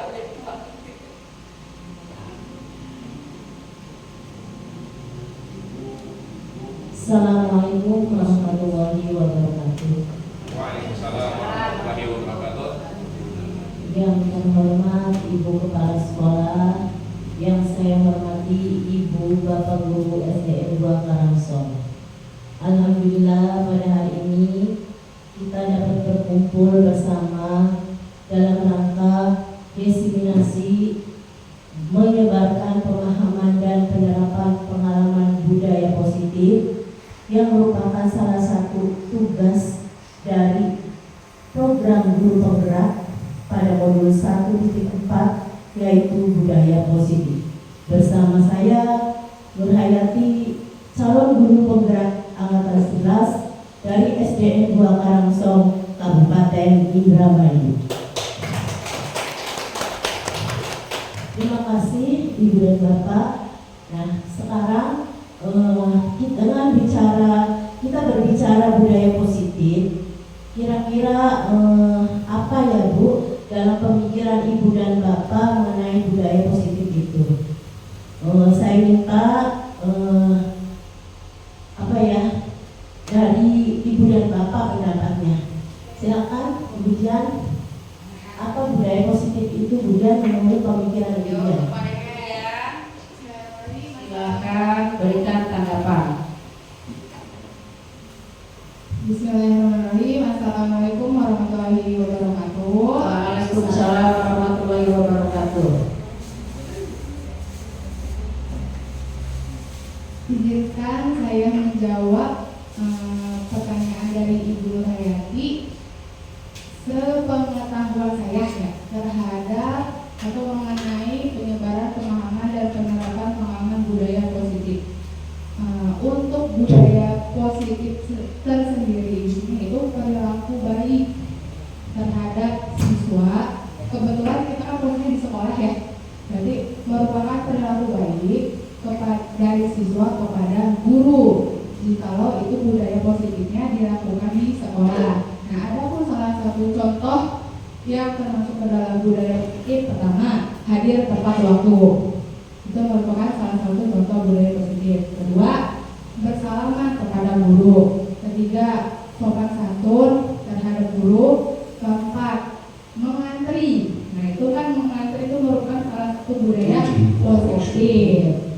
Assalamualaikum warahmatullahi wabarakatuh. Waalaikumsalam warahmatullahi wabarakatuh. Yang terhormat Ibu Kepala Sekolah, yang saya hormati Ibu Bapak Guru SDN 2 Karangsong. Alhamdulillah pada hari ini kita dapat berkumpul bersama dalam rangka diseminasi menyebarkan pemahaman dan penerapan pengalaman budaya positif yang merupakan salah satu tugas dari program guru penggerak pada modul 1.4 yaitu budaya positif. Bersama saya Nur Hayati, calon guru penggerak angkatan 11 dari SDN 2 Karangsong, Kabupaten Indramayu. Terima kasih Ibu dan Bapak. Nah, sekarang kita berbicara budaya positif. Kira-kira apa ya Bu dalam pemikiran Ibu dan Bapak mengenai budaya positif itu? Saya minta dari Ibu dan Bapak pendapatnya. Silakan. Kemudian apa budaya positif itu kemudian menurut pemikiran Ibu? Silakan berikan tanggapan. Bismillahirrahmanirrahim. Assalamualaikum warahmatullahi wabarakatuh. Waalaikumsalam warahmatullahi wabarakatuh. Izinkan saya menjawab pertanyaan dari Ibu Hayati. Sepengetahuan saya ya, terhadap atau mengenai penyebaran pemahaman dan penerapan pemahaman budaya positif. Untuk budaya positif tersendiri ini itu perilaku baik terhadap siswa. Kebetulan kita kan posisinya di sekolah ya, jadi merupakan perilaku baik dari siswa kepada guru jikalau itu budaya positifnya dilakukan di sekolah. Nah, ada pun salah satu contoh yang termasuk ke dalam budaya positif. Pertama, hadir tepat waktu. Itu merupakan salah satu contoh budaya positif. Kedua, bersalaman kepada guru. Ketiga, sopan santun terhadap guru. Keempat, mengantri. Nah, itu kan mengantri itu merupakan salah satu budaya positif.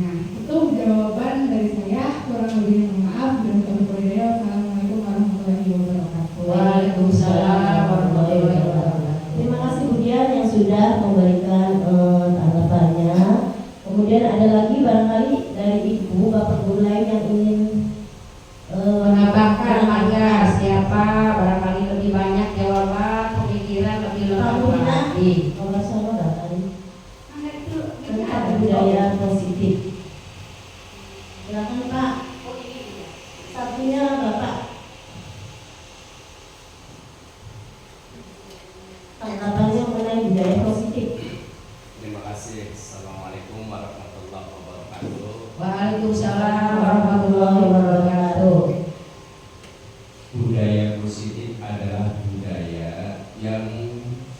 Nah, itu jawaban dari saya. Kurang lebihnya mohon maaf. Dan Wassalamualaikum warahmatullahi wabarakatuh. Waalaikumsalam warahmatullahi wabarakatuh. Terima kasih Budian yang sudah memberikan tanggapannya. Kemudian ada lagi barangkali dari Ibu Bapak Guru lain yang ingin menambahkan. Mangga, siapa barangkali lebih banyak jawaban, pemikiran lebih lengkap lagi. Tentang budaya positif. Silakan Pak. Satunya Bapak. Tanggapannya mengenai budaya positif. Terima kasih. Assalamualaikum warahmatullahi wabarakatuh. Waalaikumsalam warahmatullahi wabarakatuh. Budaya positif adalah budaya yang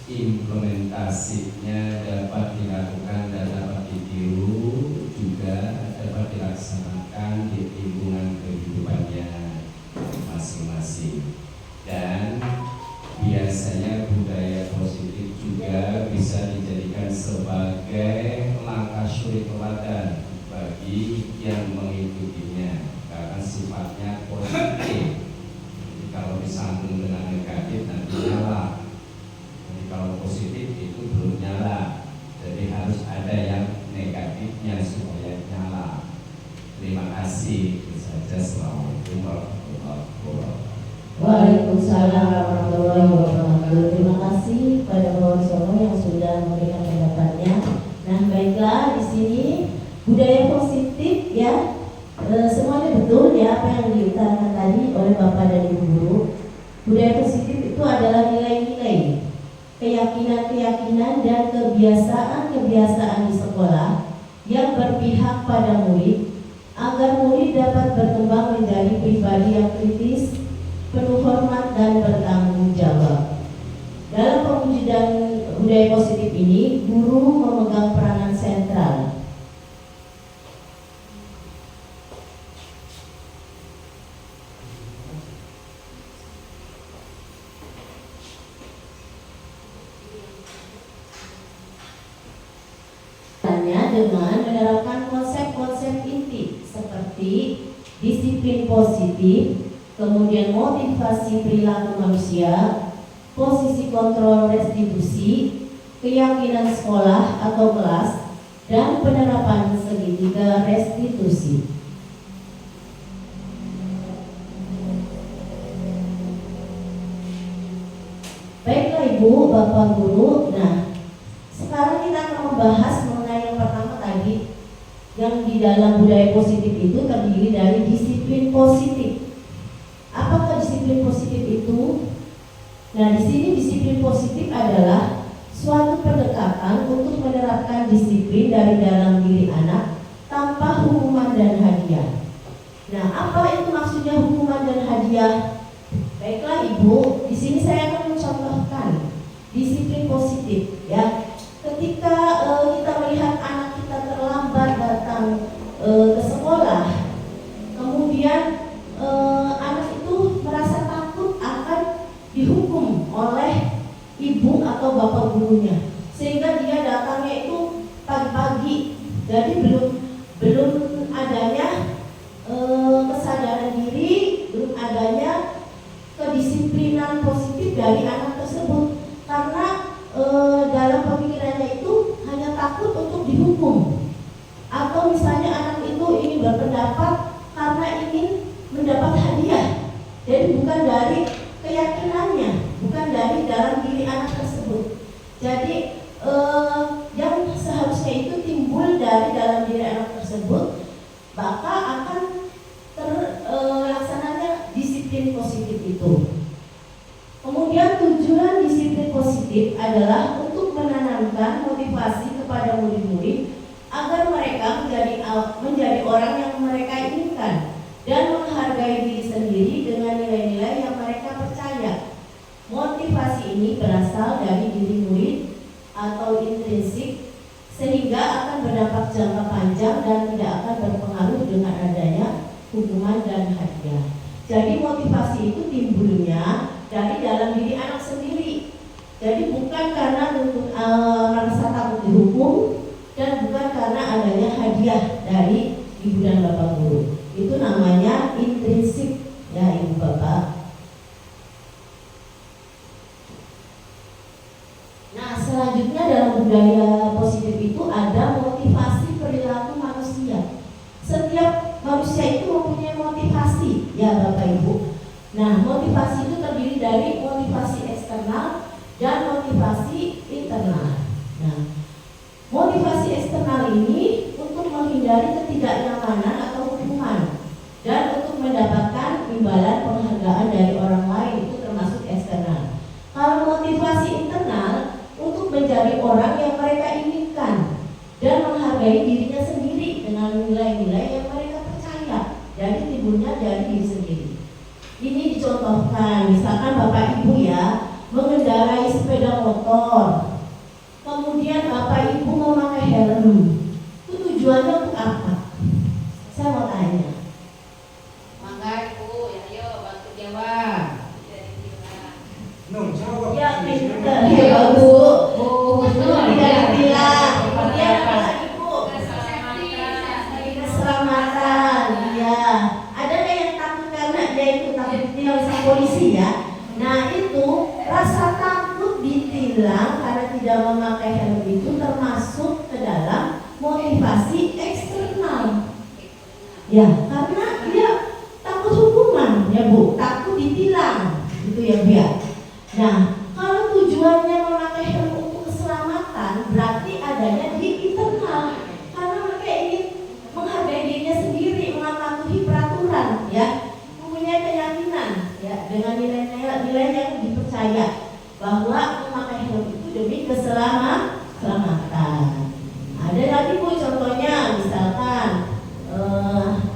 implementasinya dapat dilakukan dan dapat ditiru, juga dapat dilaksanakan di lingkungan kehidupannya masing-masing. Dan biasanya budaya positif juga bisa dijadikan sebagai langkah suri teladan bagi yang mengikutinya karena sifatnya positif. Jadi kalau disambung dengan negatif nanti nyala. Jadi kalau positif itu belum nyala. Jadi harus ada yang negatifnya supaya nyala. Terima kasih. Itu saja. Assalamualaikum warahmatullahi wabarakatuh. Waalaikumsalam warahmatullahi wabarakatuh. Terima kasih pada Bapak Sono yang sudah memberikan pendapatnya. Nah, baiklah, di sini budaya positif ya, semuanya betul ya apa yang diutarakan tadi oleh Bapak dan Ibu Guru. Budaya positif itu adalah nilai-nilai, keyakinan-keyakinan dan kebiasaan-kebiasaan di sekolah yang berpihak pada murid agar murid dapat berkembang menjadi pribadi yang kritis, penuh hormat dan bertanggung jawab. Dalam pemwujudan budaya budaya positif ini, guru memegang peranan sentral. Dengan menerapkan konsep-konsep inti seperti disiplin positif, kemudian motivasi perilaku manusia, posisi kontrol restitusi, keyakinan sekolah atau kelas, dan penerapan segitiga restitusi. Baiklah Ibu, Bapak Guru, nah sekarang kita akan membahas mengenai yang pertama tadi, yang di dalam budaya positif itu terdiri dari disiplin positif. Apakah disiplin positif itu? Nah, di sini disiplin positif adalah suatu pendekatan untuk menerapkan disiplin dari dalam diri anak tanpa hukuman dan hadiah. Nah, apa itu maksudnya hukuman dan hadiah? Baiklah Ibu, di sini saya akan mencontohkan disiplin positif, ya. Ketika kita melihat anak kita terlambat datang ke sekolah, kemudian anak itu merasa takut akan dihukum oleh ibu atau bapak gurunya, sehingga dia datangnya itu pagi-pagi. Jadi belum adanya kesadaran diri, belum adanya kedisiplinan positif dari anak tersebut, karena dalam pemikirannya itu hanya takut untuk dihukum, atau misalnya anak itu ingin berpendapat karena ingin mendapat hadiah. Jadi bukan dari keyakinannya, bukan dari dalam diri anak tersebut. Jadi yang seharusnya itu timbul dari dalam diri anak tersebut, maka akan terlaksananya disiplin positif itu. Kemudian tujuan disiplin positif adalah untuk menanamkan motivasi kepada murid-murid agar mereka menjadi orang yang mereka inginkan dan menghargai diri sendiri dengan nilai-nilai yang mereka percaya. Motivasi ini berasal dari diri murid atau intrinsik, sehingga akan berdampak jangka panjang dan tidak akan berpengaruh dengan adanya hukuman dan hadiah. Jadi motivasi itu timbulnya dari dalam diri anak sendiri. Jadi bukan karena merasa takut dihukum, dan bukan karena adanya hadiah dari ibu dan bapak guru. Itu namanya intrinsik, ya ibu bapak. Nah, selanjutnya dalam budaya positif itu ada motivasi perilaku manusia. Setiap manusia itu mempunyai motivasi, ya bapak ibu. Nah, motivasi itu terdiri dari motivasi eksternal dan motivasi internal. Nah, motivasi eksternal ini untuk menghindari ketidaknyamanan atau hukuman dan untuk mendapatkan imbalan penghargaan dari orang lain, itu termasuk eksternal. Kalau motivasi internal untuk menjadi orang yang mereka inginkan dan menghargai dirinya sendiri dengan nilai-nilai yang mereka percaya. Jadi timbulnya dari diri sendiri. Ini dicontohkan, misalkan bapak ibu ya mengendarai sepeda motor, kemudian bapak ibu memakai helm, itu tujuannya untuk apa? Saya mau tanya. Mangga Ibu, ya ayo bantu jawab. Ya pinter, ya bu. Tidak bilang. Kemudian apa ibu? Keselamatan, ya. Ada nggak yang takut karena dia itu takut ditilang sama polisi ya? Nah itu rasa takut ditilang karena tidak memakai helm itu termasuk ke dalam motivasi eksternal. Ya, karena dia takut hukuman, ya bu, takut ditilang, itu ya bu ya. Nah, kalau tujuannya memakai helm untuk keselamatan, berarti adanya di internal, karena mereka ingin menghargai dirinya sendiri, mematuhi peraturan, ya, mempunyai keyakinan, ya, dengan nilai-nilai yang dipercaya bahwa memakai helm itu demi keselamatan. Ada lagi bu contohnya, misalkan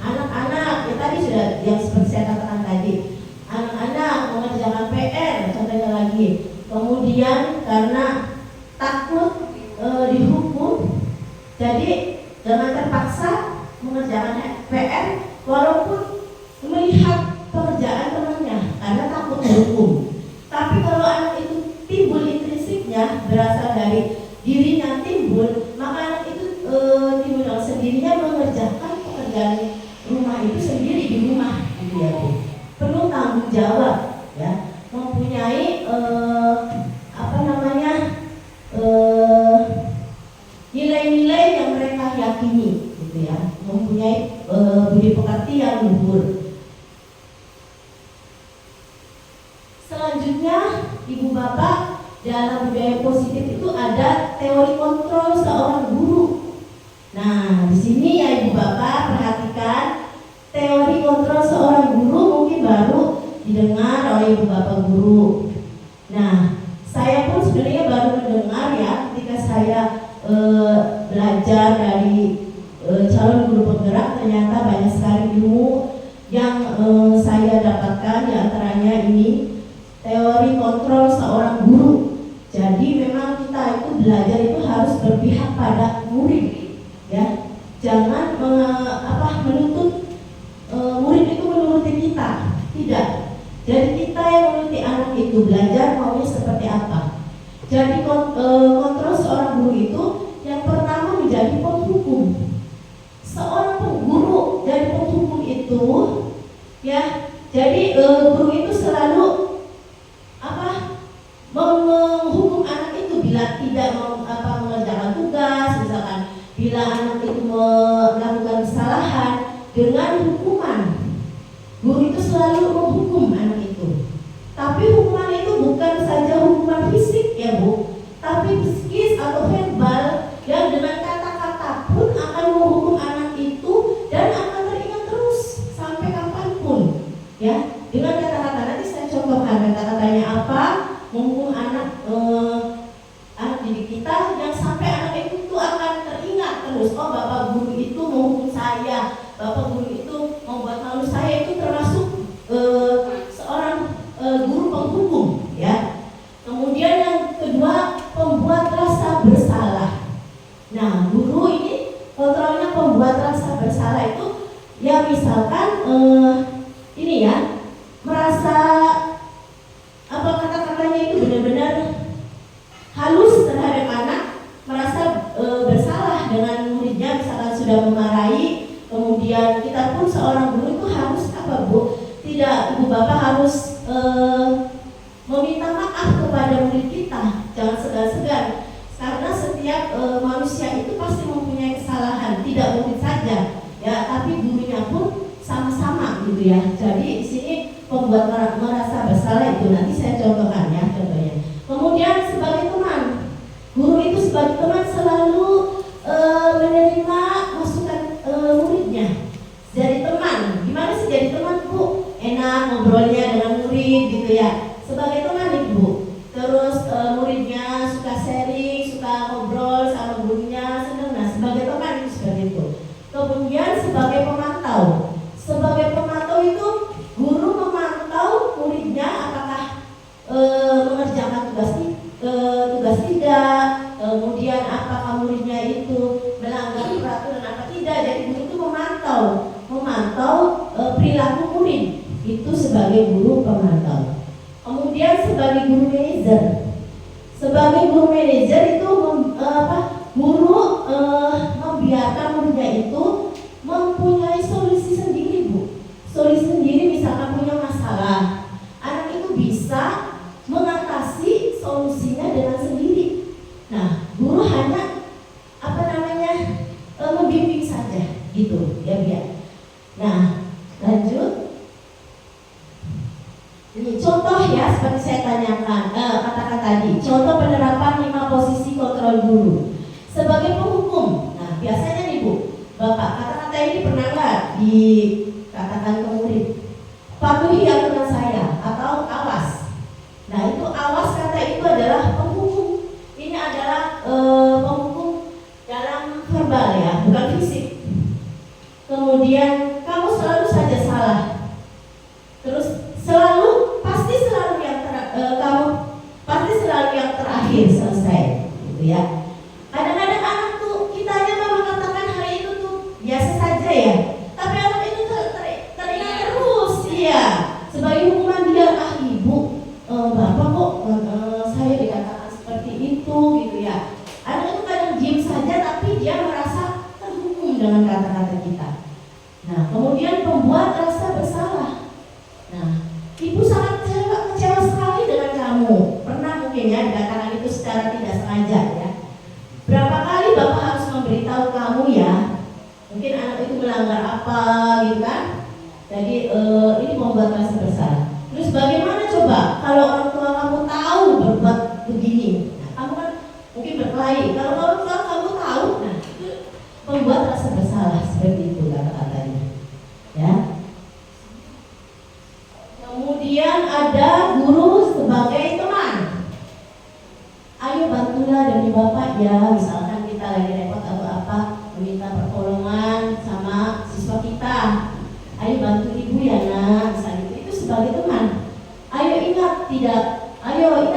anak-anak, ya tadi sudah yang seperti saya katakan tadi, anak-anak mengerjakan PR, contohnya lagi dihukum, jadi jangan terpaksa mengerjakan PR walaupun melihat pekerjaan temannya karena takut dihukum. Tapi kalau anak itu timbul intrinsiknya, berasal dari dirinya timbul, maka anak itu timbul dengan sendirinya mengerjakan pekerjaan rumah itu sendiri di rumah, gitu ya Bu. Penuh tanggung jawab, ya, mempunyai nilai-nilai yang mereka yakini, gitu ya, mempunyai budi pekerti yang luhur. Selanjutnya, Ibu Bapak, dalam budaya positif itu ada teori kontrol seorang guru. Nah, di sini ya Ibu Bapak perhatikan, teori kontrol seorang guru mungkin baru didengar oleh Ibu Bapak guru. Nah, saya pun sebenarnya baru mendengar ya ketika saya belajar dari calon guru penggerak, ternyata banyak sekali ilmu yang saya dapatkan, diantaranya ini teori kontrol seorang guru. Jadi memang kita itu belajar itu harus berpihak pada murid, ya, jangan menuntut murid itu menuruti kita, tidak. Jadi kita yang menuruti anak itu belajar maunya seperti apa. Jadi kontrol seorang guru itu yang pertama menjadi penghukum. Seorang guru dari penghukum itu, ya, jadi guru itu selalu menghukum anak itu bila tidak mengerjakan tugas, misalkan bila anak itu melakukan kesalahan dengan hukuman. Guru itu selalu menghukum anak itu. Tapi hukuman itu bukan saja hukuman fisik ya Bu, tapi psikis atau verbal yang dengan kata-kata pun akan menghukum anak itu dan akan teringat terus sampai kapanpun, ya. Dengan kata-kata, nanti saya contohkan kata-katanya apa, menghukum anak didik kita yang sampai anak itu akan teringat terus. Oh, Bapak guru itu menghukum saya, Bapak guru itu membuat malu saya, itu termasuk seorang guru penghukum, ya. Kemudian yang kedua, pembuat rasa bersalah. Nah, guru ini kontrolnya pembuat rasa bersalah itu, ya misalkan ini ya, merasa kata-katanya itu benar-benar halus terhadap anak, merasa bersalah dengan muridnya, misalkan sudah memarahi. Kemudian kita pun seorang guru itu harus apa Bu? Tidak, Ibu Bapak harus meminta maaf kepada murid kita, jangan segan-segan, karena setiap manusia itu pasti mempunyai kesalahan, tidak murid saja, ya, tapi gurunya pun sama-sama, gitu ya. Jadi di sini pembuat merasa bersalah itu nanti saya contohkan ya, contohnya. Kemudian sebagai teman, guru itu sebagai teman selalu menerima masukan muridnya. Jadi teman, gimana sih jadi teman Bu? Enak ngobrolnya dengan murid, gitu ya. Sebagai teman Ibu, terus muridnya suka sharing, suka ngobrol sama gurunya, senang. Nah, sebagai teman itu seperti itu. Kemudian sebagai pemantau. Sebagai pemantau itu guru memantau muridnya apakah mengerjakan tugas tidak, kemudian apakah muridnya itu melanggar peraturan apa tidak. Jadi guru itu memantau perilaku murid, itu sebagai guru pemantau. Kemudian sebagai guru manajer. Sebagai guru manajer itu guru membiarkan muridnya itu mempunyai solusi sendiri Bu. Solusi sendiri, misalkan punya masalah, anak itu bisa mengatasi solusinya dengan sendiri. Nah, guru hanya membimbing saja, gitu ya biar. Nah, lanjut. Ini contoh ya, seperti saya tanyakan, katakan tadi, contoh penerapan 5 posisi kontrol guru sebagai penghukum. Nah, biasanya nih Bu, Bapak, kata-kata ini pernah nggak dikatakan ke murid? Patuhi aturan saya atau awas. Nah, itu awas, kata itu adalah penghukum. Ini adalah penghukum dalam verbal ya, bukan fisik. Kemudian kamu selalu saja salah. Terus pasti selalu yang terakhir selesai, gitu ya. Ya, anak itu kadang diam saja tapi dia merasa terhukum dengan kata-kata kita. Nah, kemudian pembuat rasa bersalah. Nah, ibu sangat kecewa sekali dengan kamu. Pernah mungkin ya dikatakan itu secara tidak sengaja ya. Berapa kali bapak harus memberitahu kamu ya? Mungkin anak itu melanggar apa gitu kan? Jadi ini membuat rasa bersalah. Terus bagaimana coba kalau orang tua kamu tahu berbuat begini? Nah, kamu kan mungkin berkelahi. Kalau orang tua kamu tahu, nah itu membuat rasa bersalah seperti itu kata-katanya. Ya. Kemudian ada guru sebagai teman. Ayo bantulah demi bapak ya, misalkan kita lagi repot atau apa, meminta pertolongan sama siswa kita. Ayo bantu ibu ya nak, misalnya itu sebagai teman. Ayo ingat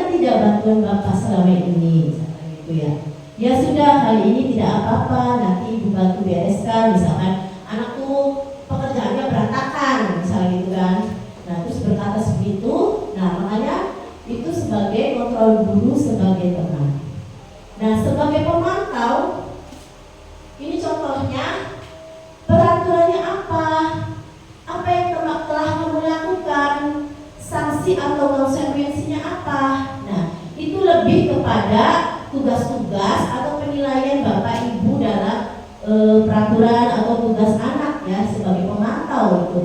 tidak bantuan bapak selama ini, misalkan gitu ya. Ya sudah, kali ini tidak apa-apa, nanti ibu bantu bereskan, misalkan anak tuh pekerjaannya berantakan, misalnya gitu kan. Nah terus berkata seperti itu, nah makanya itu sebagai kontrol guru sebagai teman. Nah sebagai pemantau, ini contohnya peraturannya apa? Apa yang telah kamu lakukan? Sanksi atau konsekuensinya apa? Nah itu lebih kepada tugas-tugas atau penilaian bapak ibu dalam peraturan atau tugas anak ya sebagai pemantau itu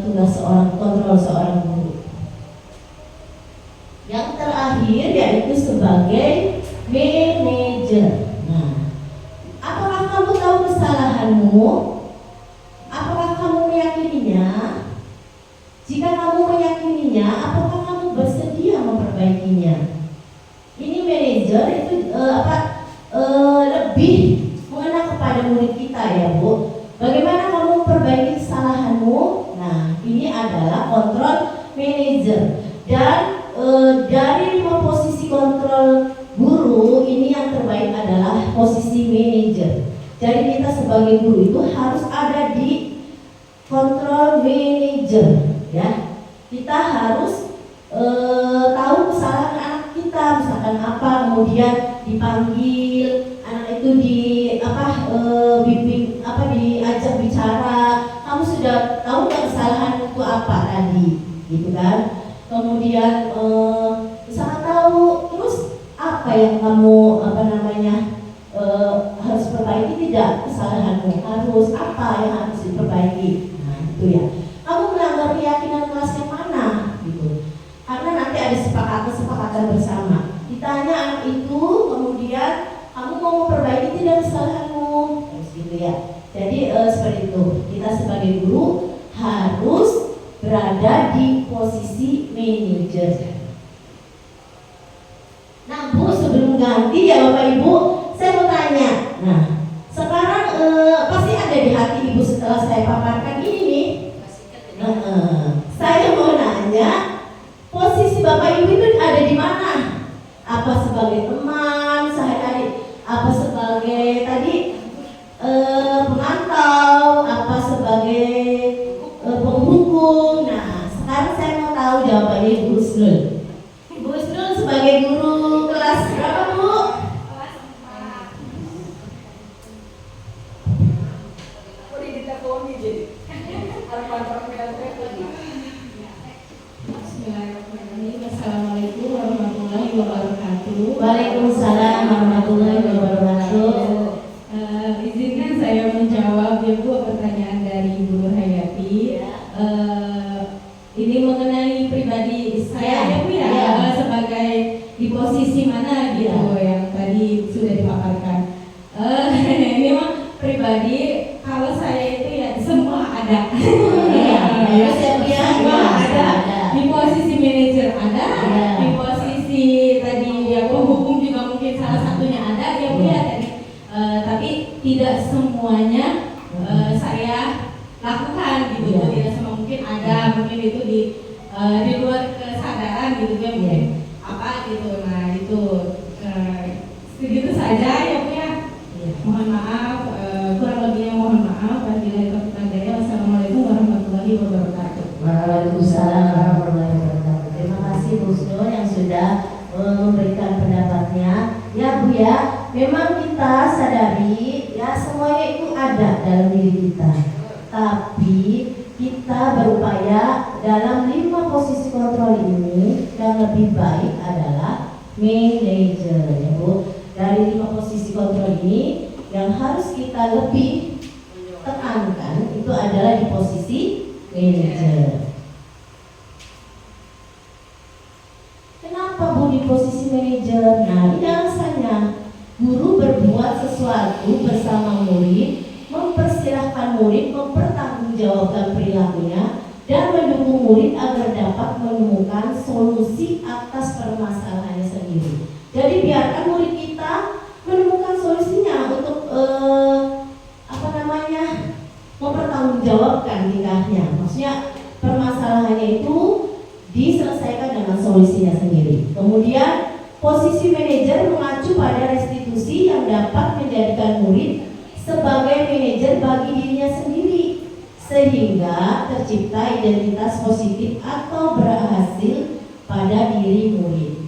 tugas seorang kontrol seorang guru. Yang terakhir yaitu sebagai manajer. Nah, apakah kamu tahu kesalahanmu? Apakah kamu meyakininya? Jika kamu meyakininya, apakah kamu bersedia memperbaikinya? Ini manajer itu lebih mengena kepada murid kita ya Bu. Bagaimana kamu memperbaiki kesalahanmu? Nah, ini adalah kontrol manajer. Dan dari 5 posisi kontrol guru, ini yang terbaik adalah posisi manajer. Jadi kita sebagai guru itu harus ada di kontrol manajer, ya. Kita harus tahu kesalahan anak kita, misalkan apa, kemudian dipanggil anak itu diajak bicara. Kamu sudah tahu nggak kesalahan itu apa tadi, gitu kan? Kemudian misalkan tahu, terus apa yang kamu harus perbaiki? Tidak kesalahanmu, harus apa yang harus diperbaiki? Nah itu ya. Kamu melanggar keyakinan kelas yang mana? Gitu. Karena nanti ada kesepakatan bersama. Ditanya anak itu, kemudian kamu mau memperbaiki tidak kesalahanmu? Terus gitu ya. Jadi seperti itu. Kita sebagai guru harus berada di posisi manajer. Nah Bu, sebelum ganti ya Bapak Ibu, saya mau tanya. Nah, sekarang pasti ada di hati Ibu setelah saya paparkan ini nih. Saya mau nanya, posisi Bapak Ibu itu ada di mana? Apa sebagai teman sehari-hari? Apa sebagai pemantau? Apa sebagai penghukum? Nah, sekarang saya mau tahu jawabannya Ibu Husnul. Ibu Husnul sebagai guru kelas berapa Bu? Kelas 'Bismillahirrahmanirrahim. Assalamualaikum warahmatullahi wabarakatuh. Waalaikumsalam warahmatullahi wabarakatuh. Izinkan saya menjawab ya Bu pertanyaan dari Bu Hayati. Ini mengenai pribadi saya ya Bu ya, sebagai di posisi mana gitu yang tadi sudah dipaparkan. Ini mah pribadi, kalau saya itu ya semua ada. Semua ada. Di posisi manajer ada, di posisi tadi ya penghukum juga mungkin salah satunya ada ya Bu ya tadi. Tapi tidak semuanya saya lakukan gitu. Tidak semua, mungkin ada, mungkin itu di luar kesadaran gitu ya mungkin apa gitu. Nah itu segitu saja ya Bu ya. Mohon maaf, kurang lebihnya mohon maaf. Wassalamualaikum warahmatullahi wabarakatuh. Waalaikumsalam warahmatullahi wabarakatuh. Terima kasih Bu Husnul yang sudah memberikan pendapatnya. Ya Bu ya, memang kita sadari ya semuanya itu ada dalam diri kita. Tapi kita berupaya dalam 5 posisi kontrol ini yang lebih baik adalah manajer ya Bu. Dari 5 posisi kontrol ini yang harus kita lebih tekankan itu adalah di posisi manajer. Kenapa Bu di posisi manajer? Nah, ini alasannya. Guru berbuat sesuatu bersama murid, mempersilahkan murid mempertanggungjawabkan perilakunya dan mendukung murid agar dapat menemukan solusi atas permasalahannya sendiri. Jadi biarkan murid kita menemukan solusinya untuk mempertanggungjawabkan tingkahnya. Maksudnya permasalahannya itu diselesaikan dengan solusinya sendiri. Kemudian posisi manajer mengacu pada restitusi yang dapat menjadikan murid sebagai manajer bagi dirinya sendiri, sehingga tercipta identitas positif atau berhasil pada diri murid.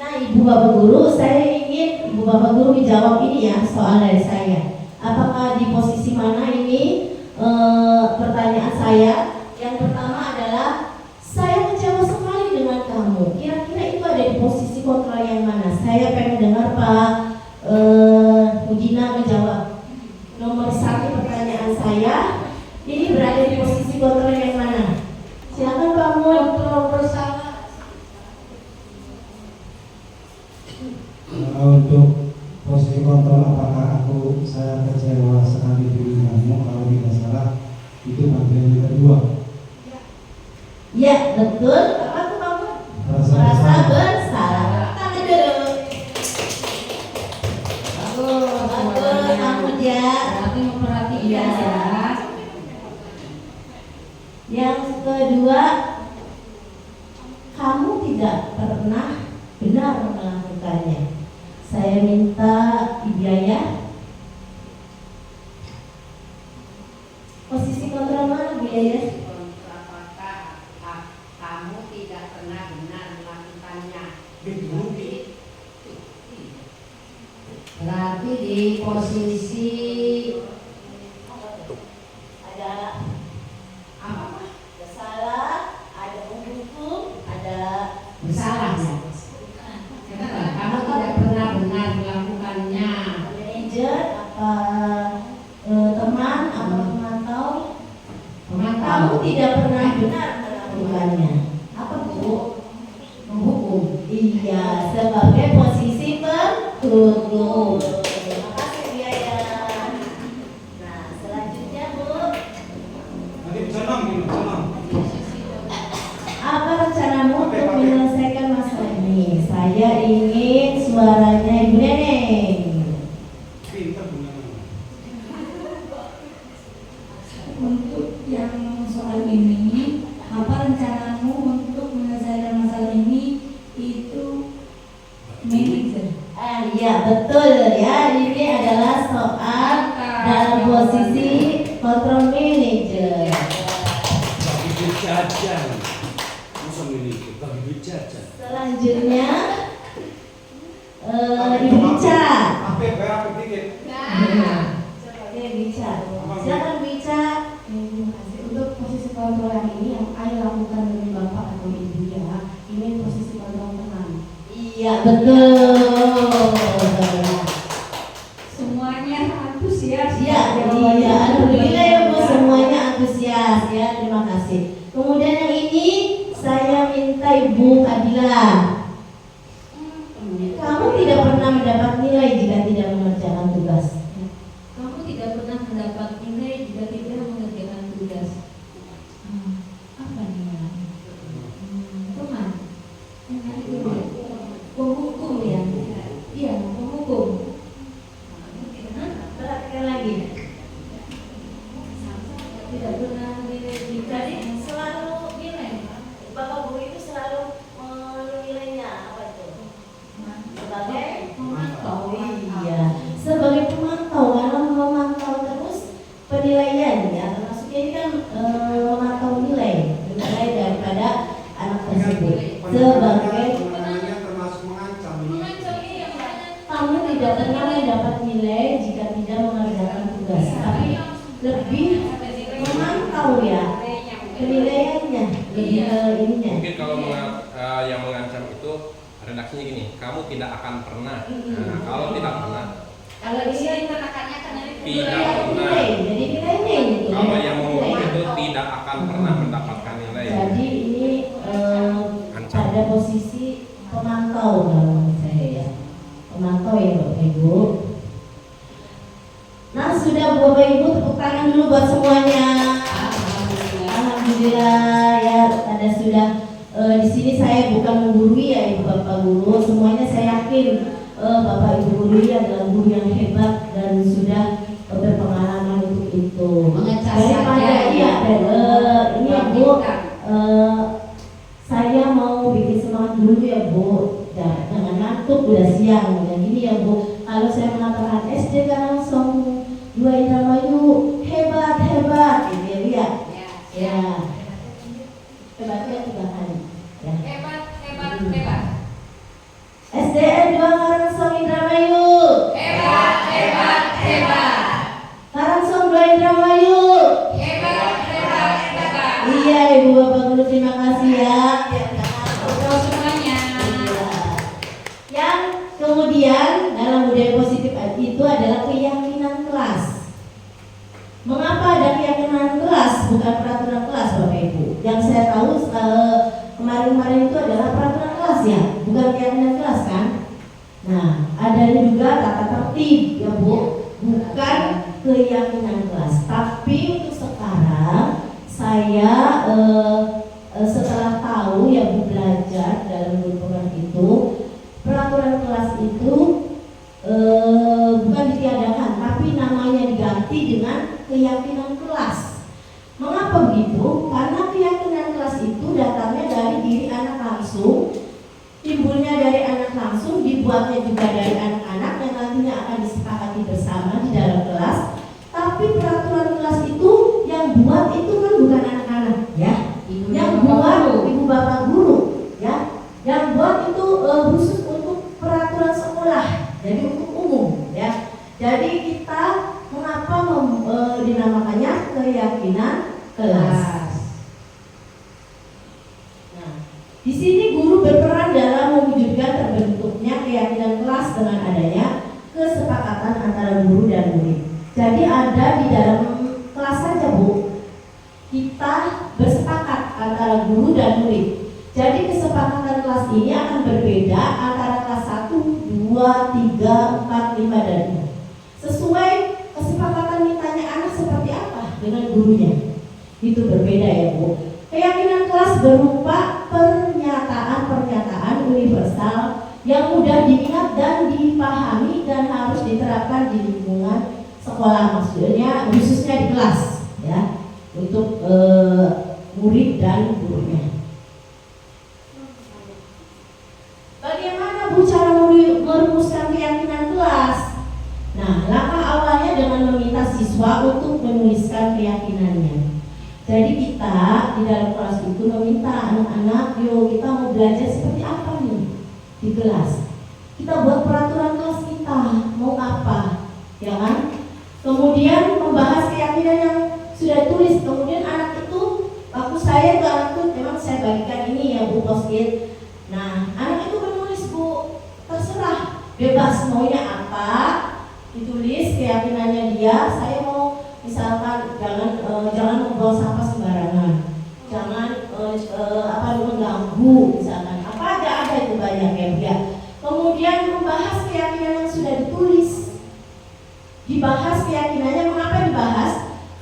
Nah, Ibu Bapak Guru, saya ingin Ibu Bapak Guru menjawab ini ya, soal dari saya. Apakah di posisi mana ini? Pertanyaan saya yang pertama adalah saya kecewa sekali dengan kamu. Kira-kira itu ada di posisi kontrol yang mana? Saya pengen dengar Pak Mujina menjawab. Nomor 1 pertanyaan saya ini berada di posisi kontrol yang mana? Silakan Pak Mun. Kontrol bersama. Untuk posisi kontrol apakah saya kecewa sekali dengan kamu, kalau tidak salah itu bagian yang kedua. Ya betul. Apa tuh kamu? Merasa bersalah. Tangan dulu. Bagus kamu ya. Berarti memperhatikan Iya. ya. Yang kedua, kamu tidak pernah benar melakukannya. Saya minta Ibu Yaya. Posisi kontrol mana Bu Yaya? Apakah kamu tidak pernah benar melakukannya? Berarti di posisi Ada apa? Bersalah, ada menghukum, ada bersalah ya. Kamu tidak pernah benar melakukannya. manajer apa teman apa pemantau. Kamu tidak pernah benar melakukannya. Apa Bu? Menghukum. Iya, sebagai posisi penghukum. Terima kasih Bu Yaya. Nah, selanjutnya Bu, apa rencanamu untuk menyelesaikan masalah ini? Saya ingin suaranya Ibu Neneng. Untuk yang soal ini, apa rencanamu untuk menyelesaikan masalah ini? Itu manajer. Iya betul ya, ini adalah soal dalam posisi kontrol manager. Bagi duit jajan. Masa ini bagi duit jajan. Selanjutnya Ibu Bica. Oke Bica. Silakan Bica. Terima kasih. Untuk posisi kontrol yang ini yang Ayah lakukan dengan Bapak atau Ibu ya, ini posisi kontrol teman. Iya betul. Semuanya antusias. Iya, iya. Alhamdulillah ya Bu, semuanya antusias ya. Terima kasih. Kemudian yang ini saya minta Ibu Adila. Kamu tidak pernah mendapat nilai jika tidak mengerjakan tugas. Kamu tidak pernah mendapat nilai jika tidak mengerjakan tugas. Apa nih? Teman. Penghukum ya. Iya, penghukum. tidak pernah mendapat nilai jika tidak mengerjakan tugas, tapi lebih memantau ya penilaiannya, lebih ke ininya. Mungkin kalau yang mengancam itu redaksinya gini, kamu tidak akan pernah. Nah, kalau tidak pernah, Kalau di sini penekannya kan dari tidak pernah. Nilai, jadi nilainya gitu. Kalau yang mengumum Nilai. itu tidak akan pernah mendapatkan nilai. Jadi ini Ancam. ada posisi pemantau kalau saya ya, pemantau ya Bapak Ibu. Nah sudah Bapak Ibu, tepuk tangan dulu buat semuanya. Alhamdulillah ya, ada sudah di sini saya bukan menggurui ya Ibu Bapak Guru, semuanya saya yakin Bapak Ibu Guru ini adalah guru yang hebat dan sudah berpengalaman untuk itu. Mengecas Daripada saja, iya, ini ya Bu, Bukan. saya mau bikin semangat dulu ya Bu, jangan ngantuk udah siang. Dan gini ya Bu, kalau saya mengatakan SD kan langsung 2 Indramayu hebat hebat, gitu ya Bu ya. Ya, hebatnya 3 kali. Ya. Hebat, hebat, hebat. SDN 2 Karangsong Indramayu. Hebat, hebat, hebat. Karangsong 2 Indramayu. Hebat, hebat, hebat. Iya Ibu Bapak Guru, terima kasih ya. Untuk semuanya. Yang kemudian dalam budaya positif itu adalah keyakinan kelas. Mengapa ada keyakinan kelas bukan peraturan kelas Bapak Ibu? Yang saya tahu kemarin-kemarin itu adalah peraturan kelas ya, bukan keyakinan kelas kan? Nah, ada juga tata tertib ya Bu, bukan keyakinan kelas. Tapi untuk sekarang saya setelah tahu ya Bu, belajar dalam lingkungan itu, peraturan kelas itu bukan ditiadakan, tapi namanya diganti dengan keyakinan kelas. Mengapa begitu? Karena keyakinan kelas itu datangnya dari diri anak langsung, timbulnya dari anak langsung, dibuatnya juga dari anak-anak yang nantinya akan disepakati bersama di dalam kelas. Tapi peraturan kelas itu yang buat itu kan bukan anak-anak ya, yang buat ibu bapak guru ya, yang buat itu khusus untuk peraturan sekolah, jadi untuk umum ya. Jadi kita mengapa dinamakannya keyakinan kelas. Nah, di sini guru berperan dalam mewujudkan terbentuknya keyakinan kelas dengan adanya kesepakatan antara guru dan murid. Jadi ada di dalam kelas saja Bu, kita bersepakat antara guru dan murid. Jadi kesepakatan kelas ini akan berbeda antara kelas 1, 2, 3, 4, 5, dan 6. Sesuai kesepakatan mintanya anak seperti apa dengan gurunya. Itu berbeda ya Bu. Keyakinan kelas berupa pernyataan-pernyataan universal yang mudah diingat dan dipahami dan harus diterapkan di lingkungan sekolah, maksudnya khususnya di kelas ya, untuk murid dan gurunya. Bagaimana Bu cara merumuskan keyakinan kelas? Nah, langkah awalnya dengan meminta siswa untuk menuliskan keyakinannya. Jadi kita di dalam kelas itu meminta anak-anak, yuk kita mau belajar seperti apa nih di kelas. Kita buat peraturan kelas kita, mau apa, ya kan? Kemudian membahas keyakinan yang sudah tulis. Kemudian anak itu, waktu saya ke anak itu memang saya bagikan ini ya Bu, post-it. Nah, anak itu menulis Bu, terserah, bebas maunya apa, ditulis keyakinannya dia. Saya mau misalkan jangan membuang sampah sembarangan, jangan mengganggu misalkan, apa ada itu banyak ya dia. Kemudian membahas keyakinan yang sudah ditulis, dibahas keyakinannya. Mengapa dibahas?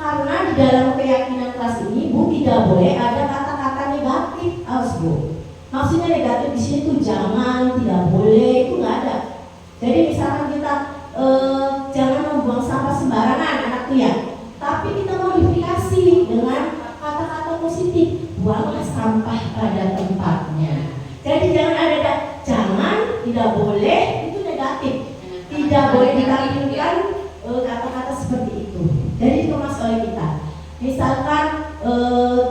Karena di dalam keyakinan kelas ini Bu, tidak boleh ada kata-kata negatif, Bu. Maksudnya negatif di sini tuh jangan, tidak boleh, itu nggak ada. Jadi misalkan kita jangan membuang sampah sembarangan anak tuh ya, tapi kita modifikasi dengan kata-kata positif, buanglah sampah pada tempatnya. Jadi jangan ada jangan, tidak boleh, itu negatif, tidak boleh ditampilkan kata-kata seperti itu. Jadi dikemas oleh kita. Misalkan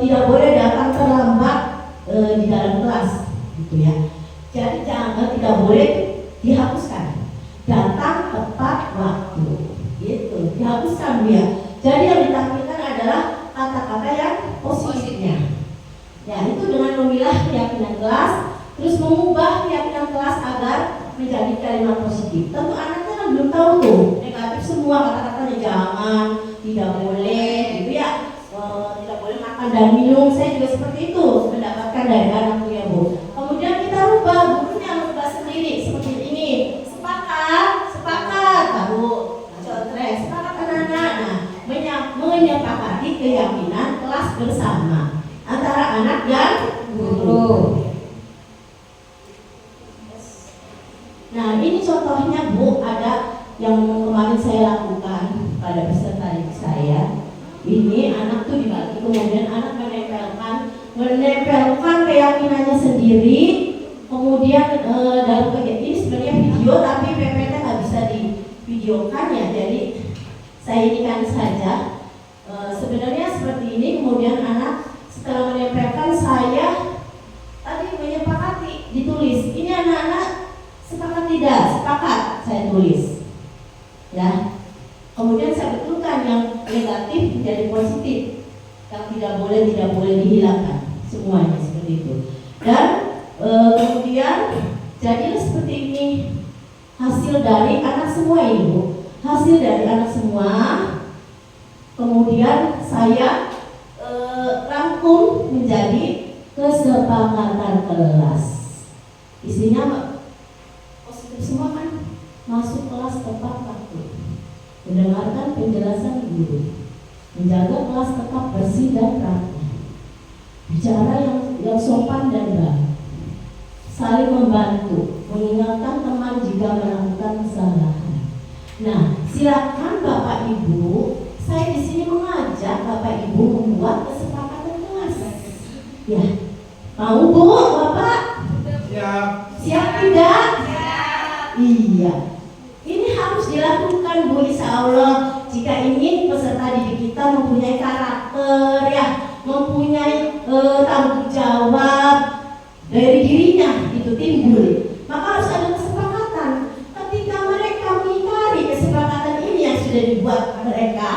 tidak boleh datang terlambat di dalam kelas, gitu ya. Jadi tidak boleh dihapuskan. Datang baguskan Bu ya. Jadi yang ditampilkan adalah kata-kata yang positifnya. Ya, itu dengan memilah keyakinan kelas, terus mengubah keyakinan kelas agar menjadi kalimat positif. Tentu anaknya kan belum tahu tuh negatif semua kata-katanya, jangan, tidak boleh, gitu ya. Tidak boleh makan dan minum. Saya juga seperti itu mendapatkan dari anakku ya Bu. Kemudian kita rubah, gurunya merubah sendiri seperti ini. Sepakat, baru contrek, sepakat anak-anak. Nah, menyepakati keyakinan kelas bersama antara anak dan guru. Nah, ini contohnya Bu, ada yang kemarin saya lakukan pada peserta didik saya. Ini anak tuh dibagi, kemudian anak menempelkan keyakinannya sendiri. Kemudian dalam kegiatan ini sebenarnya video, tapi PPT nggak bisa divideokan ya, jadi saya inikan saja. Sebenarnya seperti ini. Kemudian anak setelah menempelkan, saya tadi menyepakati ditulis. Ini anak-anak sepakat tidak? Sepakat, saya tulis. Ya. Kemudian saya betulkan yang negatif menjadi positif, yang tidak boleh dihilangkan, semuanya seperti itu. Dan kemudian jadilah seperti ini hasil dari anak semua ini Bu. Hasil dari anak semua. Kemudian saya rangkum menjadi kesepakatan kelas. Isinya positif semua kan? Masuk kelas tepat waktu, mendengarkan penjelasan guru, menjaga kelas tetap bersih dan rapi, bicara yang sopan dan baik, saling membantu, mengingatkan teman jika melakukan kesalahan. Nah, silakan Bapak Ibu, saya di sini mengajak Bapak Ibu membuat kesepakatan kelas. Ya, mau Bu, Bapak? Siap tidak? Iya. Ini harus dilakukan Bu, insya Allah. Jika ingin peserta didik kita mempunyai karakter ya, mempunyai tanggung jawab dari dirinya itu timbul, maka harus ada kesepakatan. Ketika mereka mengingkari kesepakatan ini yang sudah dibuat mereka,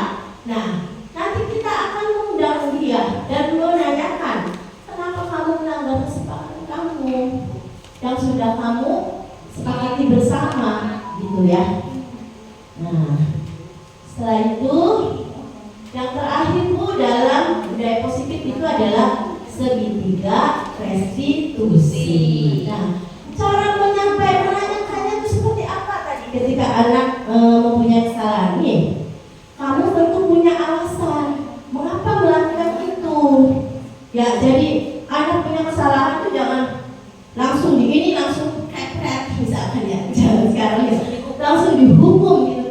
nah nanti kita akan mengundang dia dan menanyakan, kenapa kamu melanggar kesepakatan kamu yang sudah kamu sepakati bersama, gitu ya. Nah, setelah itu yang terakhir Bu dalam budaya positif itu adalah segitiga restitusi. Nah, cara menanyakannya itu seperti apa tadi? Ketika anak mempunyai kesalahan nih, kamu tentu punya alasan mengapa melakukan itu. Ya, jadi anak punya kesalahan itu jangan langsung begini, langsung kepret misalkan ya, jangan sekarang ya, langsung dihukum gitu,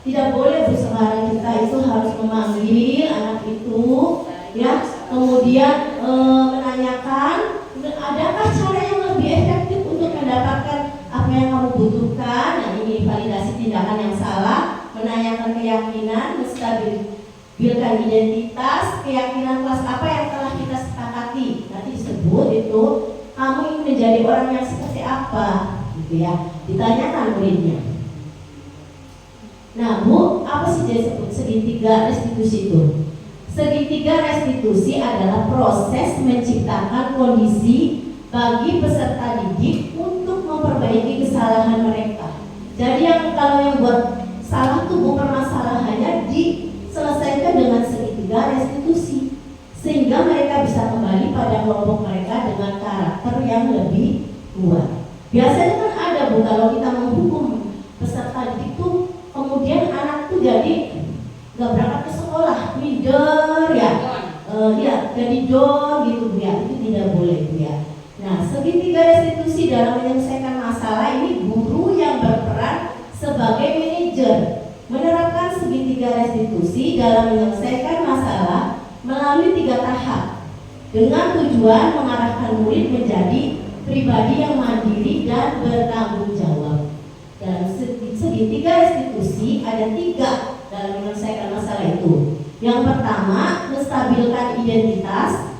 tidak boleh Bu. Sekarang kita itu harus memanggil anak itu ya, kemudian menanyakan adakah cara yang lebih efektif untuk mendapatkan apa yang kamu butuhkan. Nah, ini validasi tindakan yang salah, menanyakan keyakinan, menstabilkan identitas, keyakinan kelas apa yang telah kita sepakati. Nanti disebut itu kamu ingin menjadi orang yang seperti apa, gitu ya, ditanyakan muridnya. Nah Bu, apa sih disebut segitiga restitusi itu? Segitiga restitusi adalah proses menciptakan kondisi bagi peserta didik untuk memperbaiki kesalahan mereka. Jadi kalau yang buat salah tuh bukan masalahnya, diselesaikan dengan segitiga restitusi, sehingga mereka bisa kembali pada kelompok mereka dengan karakter yang lebih kuat. Biasanya kan ada Bu, kalau kita menghukum peserta didik tuh, kemudian anak tuh jadi nggak berangkat ke sekolah, minder ya, jadi don gitu Bu ya, itu tidak boleh Bu ya. Nah, segitiga restitusi dalam menyelesaikan masalah ini guru yang berperan sebagai manajer menerapkan segitiga restitusi dalam menyelesaikan masalah melalui 3 tahap dengan tujuan mengarahkan murid menjadi pribadi yang mandiri dan bertanggung jawab. Dalam segitiga restitusi ada 3 dalam menyelesaikan masalah itu. Yang pertama, menstabilkan identitas,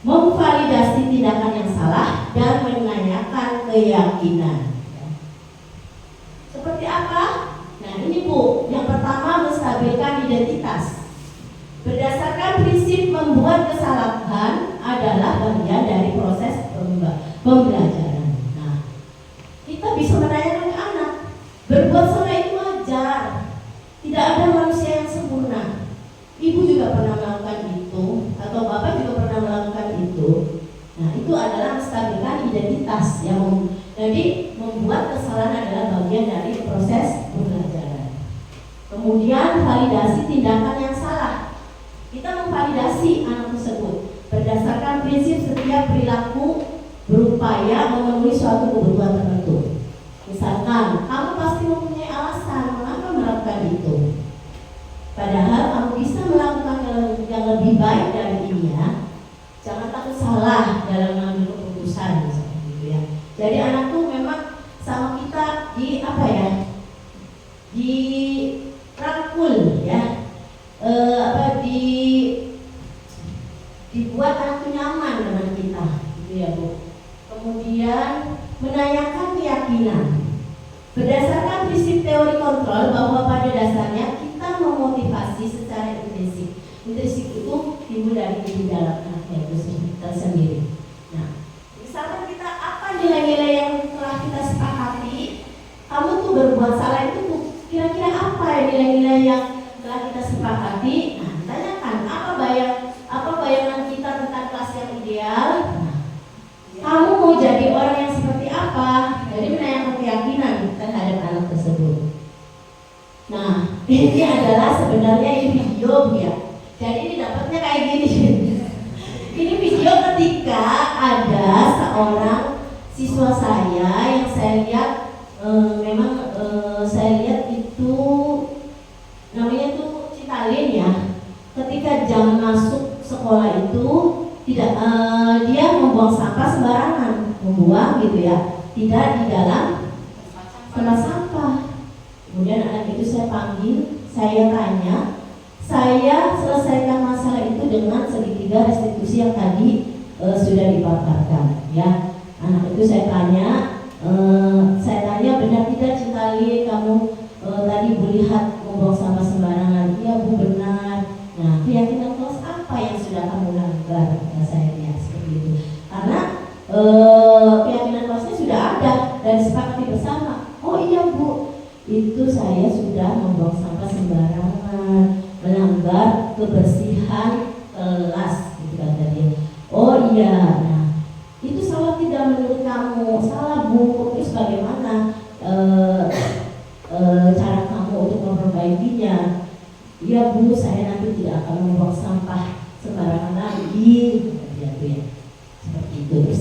memvalidasi tindakan yang salah, dan menanyakan keyakinan. Seperti apa? Nah ini Bu, yang pertama menstabilkan menstabilkan identitas yang jadi membuat kesalahan adalah bagian dari proses pembelajaran. Kemudian validasi tindakan yang salah. Kita memvalidasi anak tersebut berdasarkan prinsip setiap perilaku berupaya memenuhi suatu kebutuhan tertentu. Misalkan, kamu pasti mempunyai alasan mengapa melakukan itu. Padahal kamu bisa melakukan yang lebih baik dari ini ya. Jangan takut salah dalam mengambil keputusan misalnya gitu ya. Jadi anak tuh memang sama kita di apa ya? Di rangkul ya. Dibuat anak tuh nyaman dengan kita gitu ya Bu. Kemudian menanyakan keyakinan. Berdasarkan prinsip teori kontrol bahwa pada dasarnya kita memotivasi secara intrinsik. Intrinsik itu timbul dari diri dalam anaknya itu tersendiri. Nah, misalkan kita apa nilai-nilai yang telah kita sepakati, kamu tuh berbuat salah itu tuh kira-kira apa ya nilai-nilai yang telah kita sepakati? Nah, tanyakan apa bayangan kita tentang kelas yang ideal? Nah, kamu mau jadi orang yang seperti apa? Jadi menanyakan keyakinan terhadap anak tersebut. Nah, ini adalah sebenarnya ini video ya. Jadi ini dapatnya kayak gini. Ini video ketika ada seorang siswa saya yang saya lihat saya lihat itu namanya tuh Citalin ya. Ketika jam masuk sekolah itu tidak dia membuang sampah sembarangan, membuang gitu ya, tidak di dalam tempat sampah. Kemudian anak itu saya panggil, saya tanya, saya selesaikan masalah itu dengan segitiga restitusi yang tadi sudah dipaparkan ya. Anak itu saya tanya benar tidak Citali kamu tadi Bu lihat membuang sampah sembarangan? Iya Bu benar. Nah, keyakinan kelas apa yang sudah kamu langgar? Nah, saya lihat seperti itu. Karena keyakinan kelasnya sudah ada dan disepakati bersama. Oh iya Bu, itu saya sudah membuang sampah sembarangan, melanggar kebersihan kelas, gitu kata dia. Oh iya, nah itu salah tidak menurut kamu? Salah Bu, terus bagaimana cara kamu untuk memperbaikinya? Iya Bu, saya nanti tidak akan membuang sampah sembarangan lagi, kata dia tuh ya. Seperti itu. Terus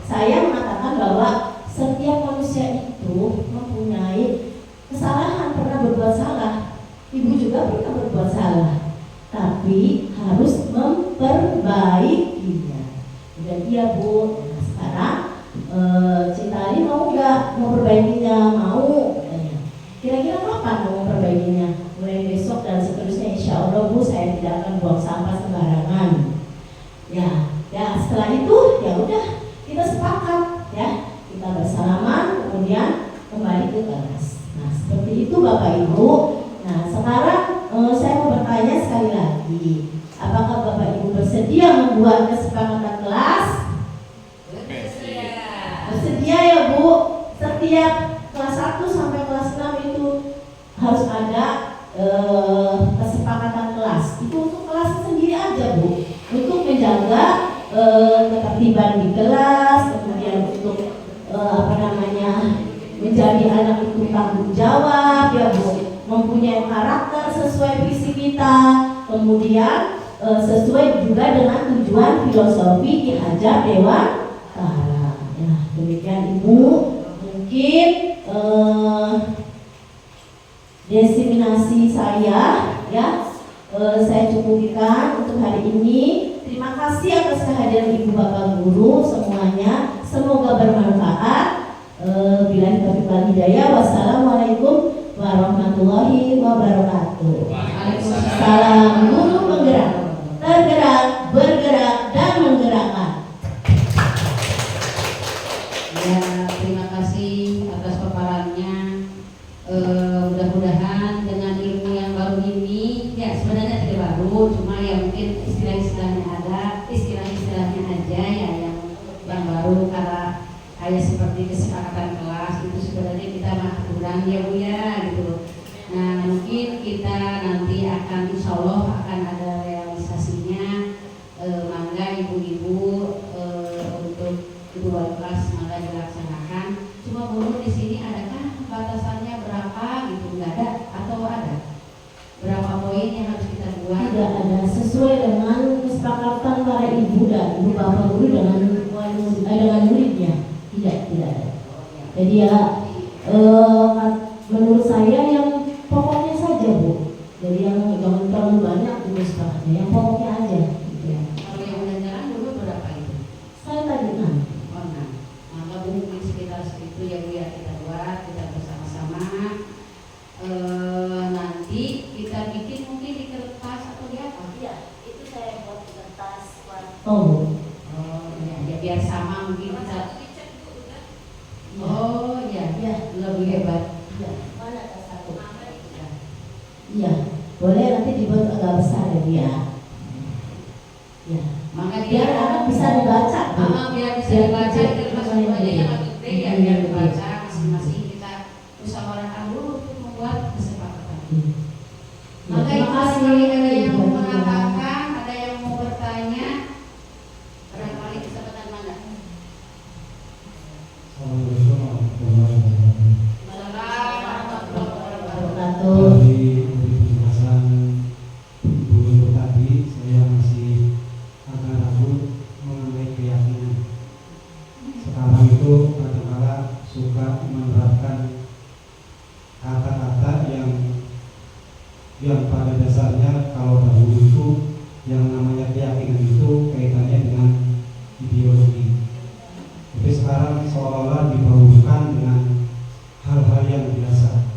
saya mengatakan bahwa setiap manusia itu mempunyai kesalahan, pernah berbuat salah. Ibu juga pernah berbuat salah, tapi harus memperbaikinya. Dan iya Bu, nah sekarang Citali mau nggak memperbaikinya? Mau. Kira-kira kapan mau memperbaikinya? Mulai besok dan seterusnya, insya Allah Bu, saya tidak akan buang sampah sembarangan. Ya setelah itu ya udah kita sepakat ya, kita bersalaman kemudian kembali ke kelas. Nah seperti itu Bapak Ibu. Nah sekarang saya mau bertanya sekali lagi, apakah Bapak Ibu bersedia membuat kesepakatan kelas? Bersedia ya Bu. Setiap kelas 1 sampai kelas 6 itu harus ada kesepakatan kelas. Itu untuk kelas sendiri aja Bu, untuk menjaga ketertiban di kelas, kemudian untuk menjadi anak itu tanggung jawab ya Bu, mempunyai karakter sesuai visi kita, kemudian sesuai juga dengan tujuan filosofi Ki Hajar Dewantara. Ya, demikian Ibu, mungkin desiminasi saya ya saya cukupkan untuk hari ini. Terima kasih atas kehadiran Ibu Bapak Guru semuanya. Semoga bermanfaat. Billahi taufiq wal hidayah. Wassalamualaikum warahmatullahi wabarakatuh. Salam guru penggerak, tergerak, bergerak dan menggerakkan. Ya, terima kasih atas paparannya. Mudah-mudahan dengan ilmu yang baru ini, ya sebenarnya tidak baru, cuma ya mungkin istilah-istilahnya aja ya yang baru, karena kayak seperti kesepakatan kelas itu sebenarnya kita mah kurang ya Bu ya gitu. Nah mungkin kita nanti akan insya Allah akan ada realisasinya. Mangga ibu-ibu untuk kesepakatan para ibu dan ibu bapak guru dengan muridnya tidak ada. Jadi ya menurut saya yang pokoknya saja Bu. Jadi yang jangan terlalu banyak itu sepakatnya, yang pokoknya aja. Gitu ya. Kalau yang udah jalan dulu berapa itu? Saya tadi 6. Oh, nah, maka mungkin sekitar segitu ya Bu ya, kita buat, kita bersama-sama. Nanti kita bikin mungkin di kertas atau di apa? Iya, itu saya buat di kertas warna. Oh ya, biar sama mungkin kita. Oh ya, lebih hebat. Iya, mana ada satu? Iya, boleh nanti dibuat agak besar ya dia. Ya, Maka biar dia anak bisa dibaca. Bu. biar bisa dibaca di kertas semuanya yang agak gede ya, biar dibaca masing-masing kita musyawarahkan dulu untuk membuat kesepakatan. Maka Terima itu kasih. barangkali ada yang mau Ibu. mengatakan, ada yang mau bertanya, barangkali kesempatan mana? Assalamualaikum warahmatullahi wabarakatuh. Assalamualaikum warahmatullahi Wabarakatuh. Dari penjelasan Ibu tadi, saya masih agak ragu mengenai keyakinan. Sekarang itu kadang-kadang suka menerapkan kata-kata yang pada dasarnya kalau dahulu itu yang namanya keyakinan itu kaitannya dengan ideologi. Tapi sekarang seolah-olah dibaurkan dengan hal-hal yang biasa.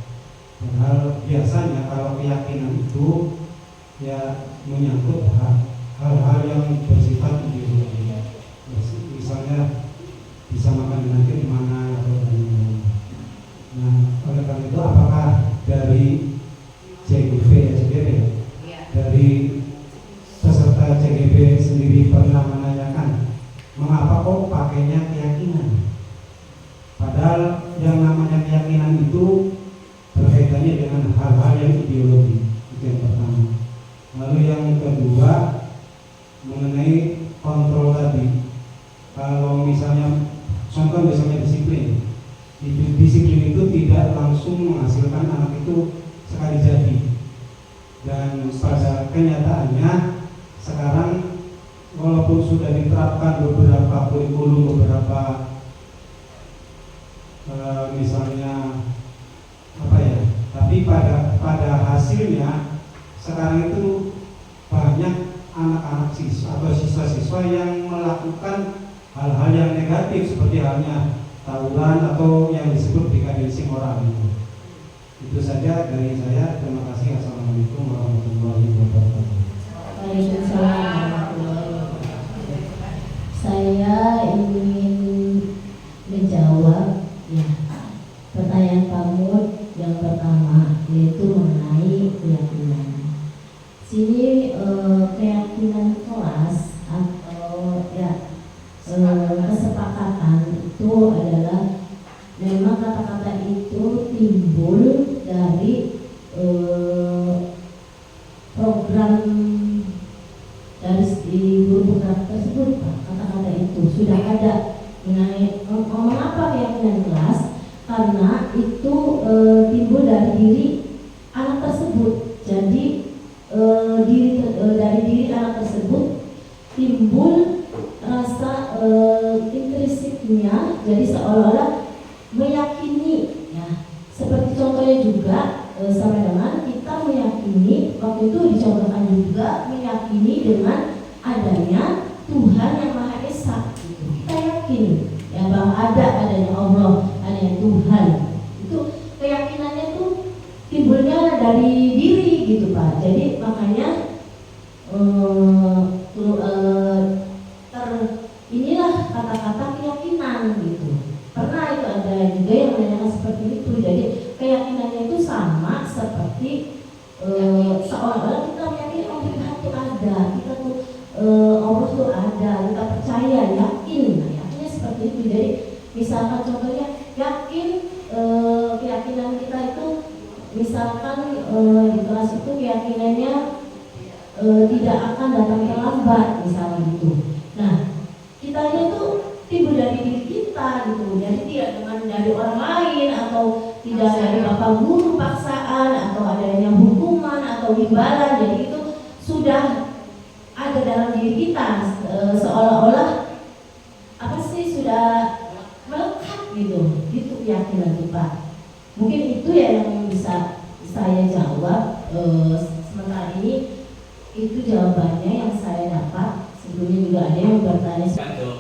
Padahal biasanya kalau keyakinan itu ya menyangkut hal-hal yang bersifat ideologi. Misalnya bisa makan nanti di mana atau di mana. Nah, oleh karena itu apakah dari CGB dari peserta CGB sendiri pernah menanyakan mengapa kok pakainya keyakinan? Padahal yang namanya keyakinan itu berkaitannya dengan hal-hal yang ideologi. Itu yang pertama. Lalu yang kedua mengenai kontrol tadi. Kalau misalnya contoh misalnya disiplin. Disiplin itu tidak langsung menghasilkan anak itu sekali jadi. Dan pada kenyataannya sekarang walaupun sudah diterapkan beberapa kurikulum, beberapa misalnya apa ya, tapi pada hasilnya sekarang itu banyak anak-anak siswa atau siswa-siswa yang melakukan hal-hal yang negatif seperti halnya tawuran atau yang disebut dekadensing moral itu. Itu saja dari saya. Terima kasih. Assalamualaikum warahmatullahi wabarakatuh. Waalaikumsalam warahmatullahi wabarakatuh. Saya ingin menjawab ya pertanyaan kamu yang pertama, yaitu mengenai keyakinan. Sini keyakinan kelas atau ya kesepakatan itu adalah memang kata-kata itu timbul dari program dari guru program tersebut Pak. Kata-kata itu sudah ada mengenai mengapa keyakinan kelas, karena itu timbul dari diri anak tersebut. Jadi dari diri anak tersebut timbul rasa intrinsiknya, jadi seolah-olah meyakini ya. Seperti contohnya juga sama dengan kita meyakini, waktu itu dicontohkan juga meyakini dengan adanya Tuhan yang Maha Esa gitu. Kita yakin ya bahwa adanya Allah, adanya Tuhan. Itu keyakinannya tuh timbulnya dari diri gitu Pak. Jadi makanya inilah kata-kata keyakinan gitu. Pernah itu ada juga yang menanyakan seperti itu. Jadi keyakinannya itu sama seperti seolah-olah kita meyakini Tuhan itu ada, kita tuh Allah itu ada, kita percaya, yakin. Nah, yakinnya seperti itu. Jadi misalkan contohnya yakin keyakinan kita itu misalkan di kelas itu keyakinannya tidak akan datang terlambat misalnya gitu. Nah, kitanya itu timbul dari diri kita gitu. Jadi tidak dengan dari orang lain atau tidak dari bapak guru paksaan atau adanya hukuman atau imbalan. Jadi itu sudah ada ke dalam diri kita, seolah-olah apa sih sudah melekat gitu, itu keyakinan itu Pak. Mungkin itu ya yang bisa saya jawab. Sementara ini itu jawabannya yang saya dapat. Sebelumnya juga ada yang bertanya. Bantu.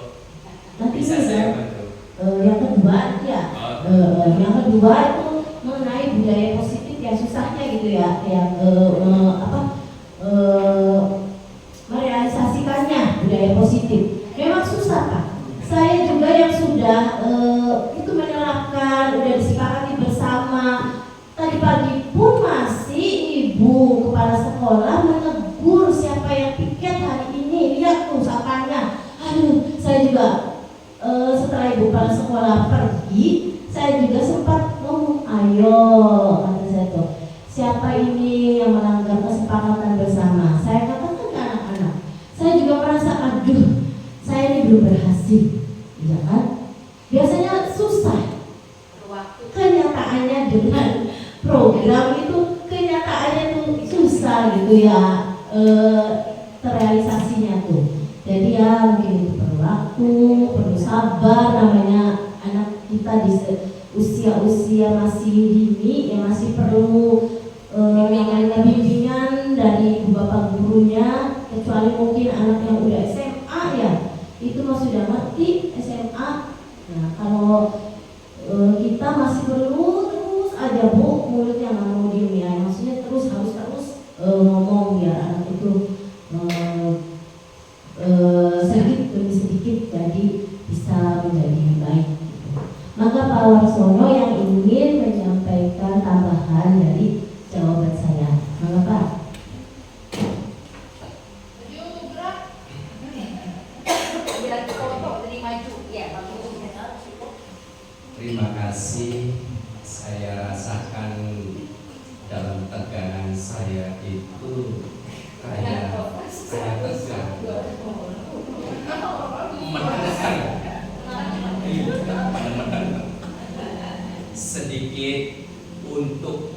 Nanti Bisa saya bantu. yang kedua ya, yang kedua itu mengenai budaya positif yang susahnya gitu ya, yang merealisasikannya budaya positif. Memang susah Pak. Saya juga yang sudah itu menerapkan, udah disepakati bersama. Tadi pagi pun masih ibu kepala sekolah menegur siapa yang piket hari ini. Lihat tuh sapanya. Aduh, saya juga setelah ibu kepala sekolah pergi, saya juga sempat ngomong, ayo kata saya tuh, siapa ini yang melanggar kesepakatan bersama. Saya katakan ke anak-anak, saya juga merasa aduh, saya ini belum berhasil, ya kan? Biasanya susah. Kenyataannya dengan program itu kenyataannya tuh susah gitu ya, terrealisasinya tuh. Jadi ya mungkin itu perlu waktu, perlu sabar, namanya anak kita di usia-usia masih dini ya, masih perlu bimbingan dari ibu bapak gurunya. Kecuali mungkin anak yang udah SMA ya, itu mah sudah ngerti SMA. Nah kalau kita masih perlu terus aja Bu, mulutnya nggak mau diem ya, maksudnya harus terus ngomong biar anak itu sedikit demi sedikit jadi bisa menjadi baik gitu. Maka Pak Warsono yang ingin menyampaikan tambahan dari jawaban saya. Maka Pak. Terima kasih. Saya rasakan dalam tegangan saya itu kayak tegang. Sedikit untuk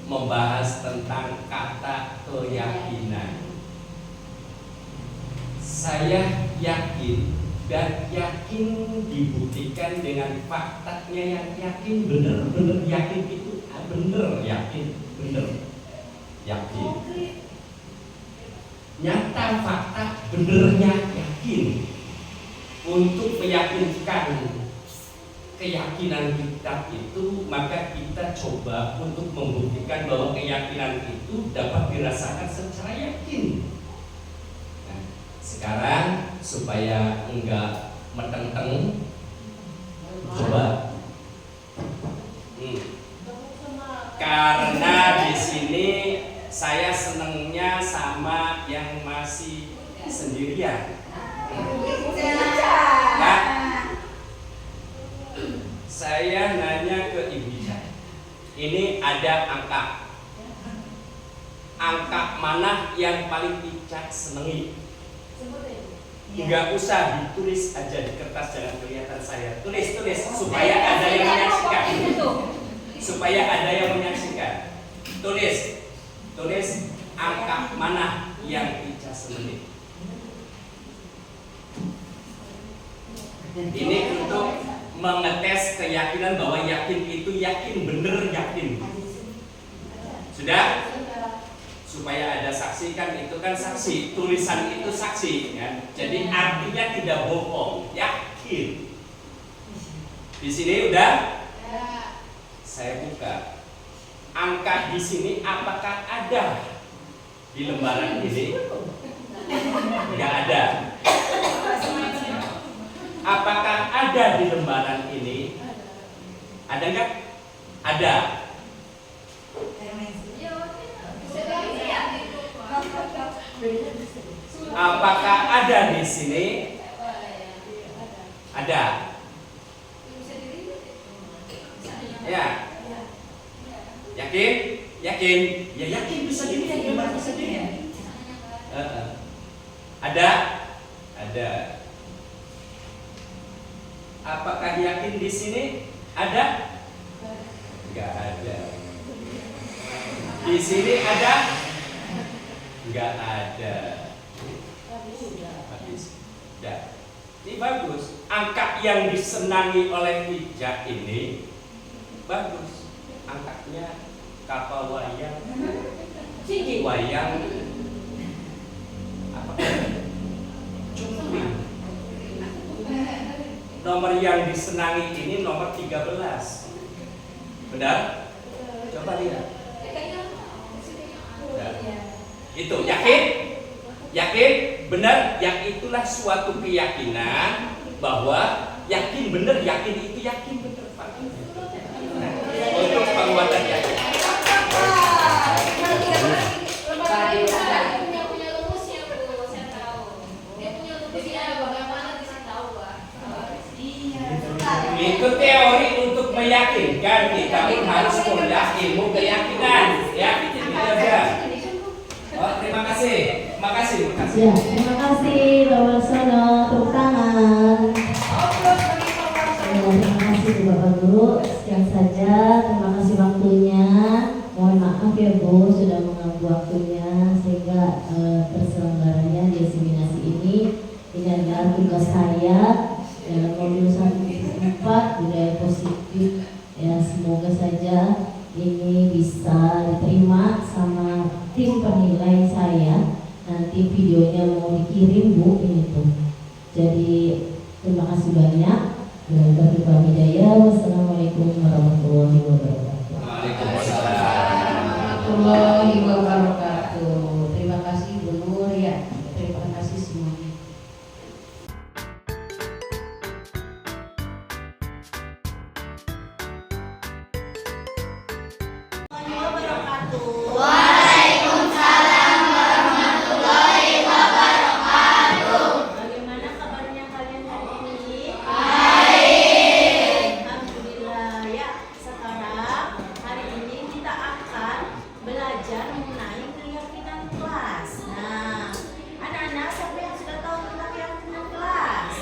membahas tentang kata keyakinan. Saya yakin dan yakin dibuktikan dengan faktanya yang yakin, bener-bener yakin itu bener, yakin bener, yakin. Nyata fakta benernya yakin. Untuk meyakinkan keyakinan kita itu, maka kita coba untuk membuktikan bahwa keyakinan itu dapat dirasakan secara yakin. Nah, sekarang supaya enggak meteng-teng, coba. Karena di sini saya senengnya sama yang masih sendirian. Nah, saya nanya ke Ibu Ica, ini ada angka. Angka mana yang paling Ica senengi? Enggak usah ditulis aja di kertas, jangan kelihatan saya. Tulis supaya ada yang menyaksikan. Supaya ada yang menyaksikan. Tulis angka mana yang Ica senengi. Ini untuk mengetes keyakinan bahwa yakin itu yakin, bener yakin. Sudah? Supaya ada saksi, kan itu kan saksi, tulisan itu saksi kan? Jadi artinya tidak bohong, yakin. Di sini udah? Saya buka. Angka di sini apakah ada di lembaran ini? Enggak ada. Apakah ada di lembaran ini? Ada nggak? Ada. Apakah ada di sini? Ada. Ya. Yakin? Yakin? Ya yakin bisa dilihat, lembar bisa dilihat. Ada? Ada. Apakah yakin di sini? Ada? Enggak ada. Di sini ada? Enggak ada. Ini bagus. Angka yang disenangi oleh Hija ini bagus. Angkanya kapal wayang, wayang apa? Cungkring. Nomor yang disenangi ini nomor 13. Benar? Coba lihat. Itu yakin? Yakin? Benar? Yang itulah suatu keyakinan bahwa yakin benar, yakin itu yakin benar. Untuk penguatan yakin. Punya rumusnya, Bu. Saya tahu. Dia punya rumusnya, bagaimana bisa tahu, Pak? Itu teori untuk meyakinkan. Kita pun harus kuliah ilmu keyakinan. Ya, itu aja. Oh, terima kasih. Makasih. Ya, terima kasih Pak Warsono, tepuk tangan. Terima kasih Bapak Guru. Sekian saja, terima kasih waktunya. Mohon maaf ya Bu sudah mengganggu waktunya sehingga terselenggaranya diseminasi ini. Ini adalah tugas saya dalam modul 1/4 budaya positif. Ya, semoga saja ini bisa diterima sama tim penilai saya. Nanti videonya mau dikirim Bu ini tuh. Jadi terima kasih banyak. Wassalamualaikum warahmatullahi wabarakatuh. Warahmatullahi wabarakatuh. Terima kasih Bu Nur ya. Terima kasih semuanya. Bagaimana kabarnya kalian hari ini? Alhamdulillah ya. Sekarang hari ini kita akan belajar mengenai keyakinan kelas. Nah, anak-anak siapa yang sudah tahu tentang keyakinan kelas?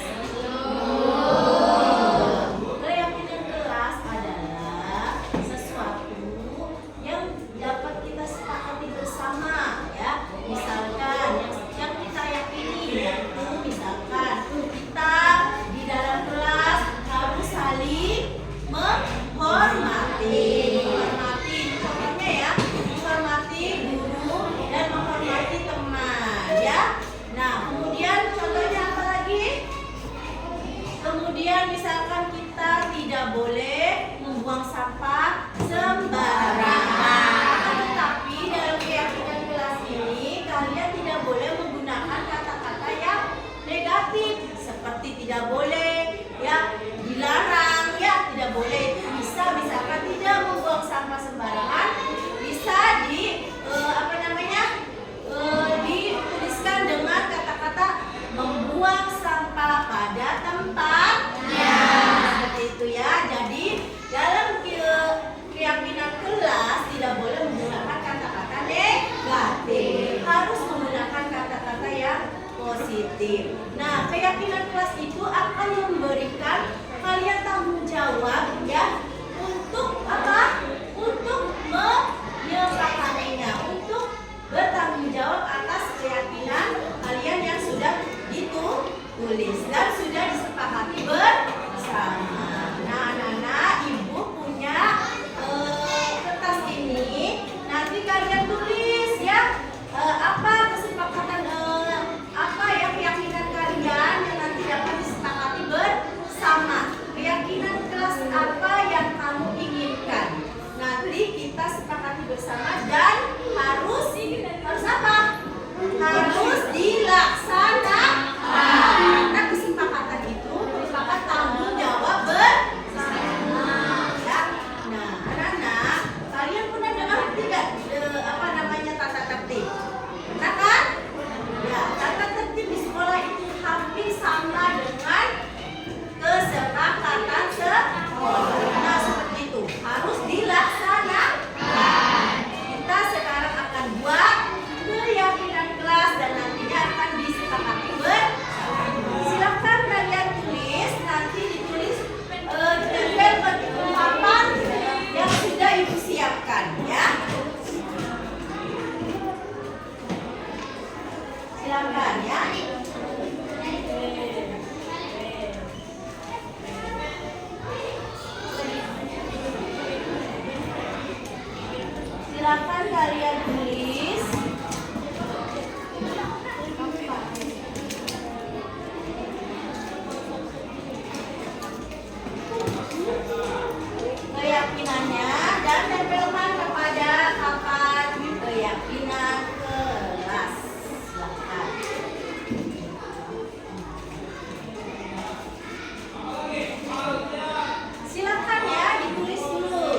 Keyakinan kelas adalah sesuatu yang dapat kita sepakati kalian tulis. Keyakinannya dan tempelkan kepada papan keyakinan kelas. Silakan. Silakan ya, ditulis dulu.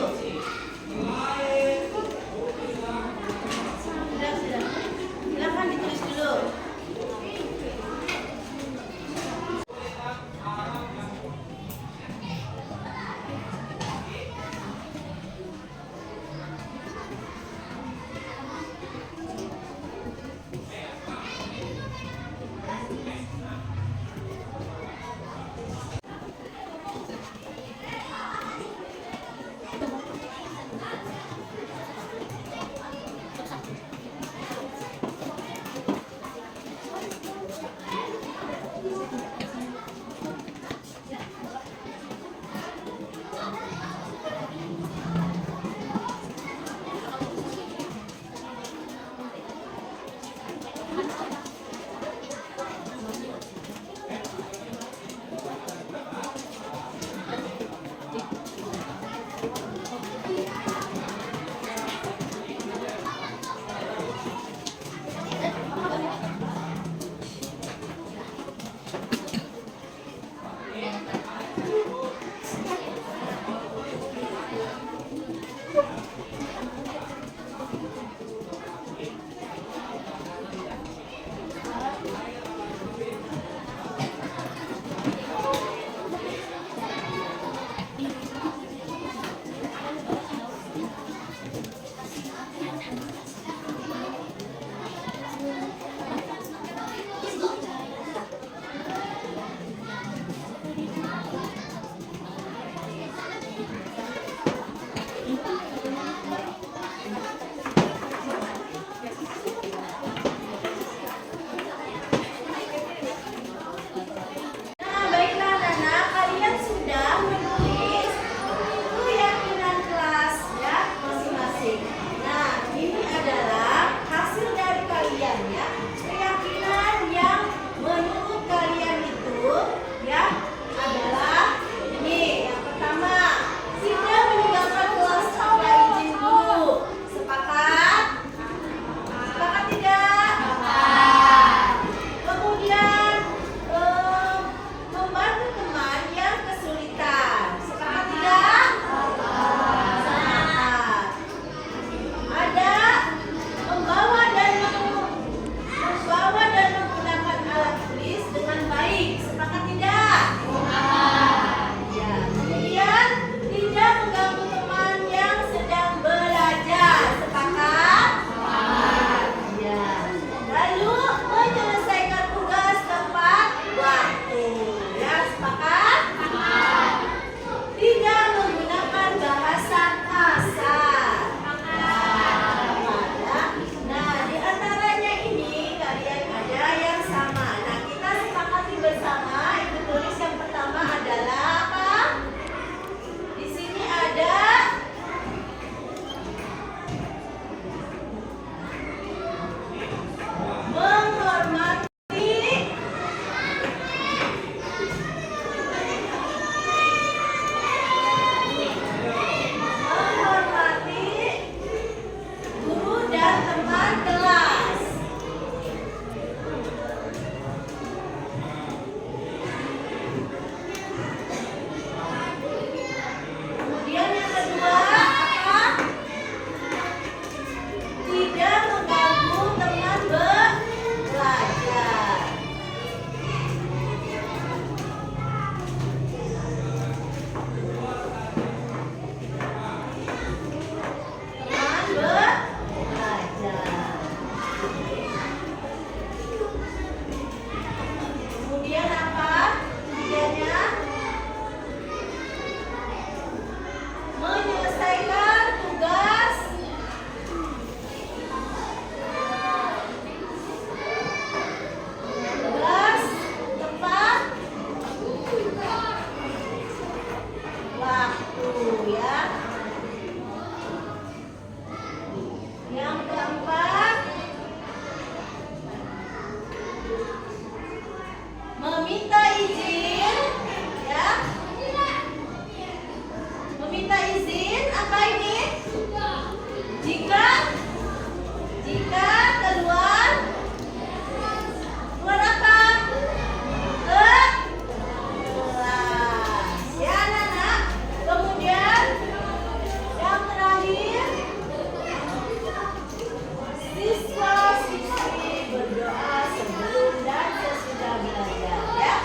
apa ini? Jika keluar apa? Kelas. Ya anak-anak. Kemudian yang terakhir, siswa-siswi berdoa sebelum dan sesudah belajar ya.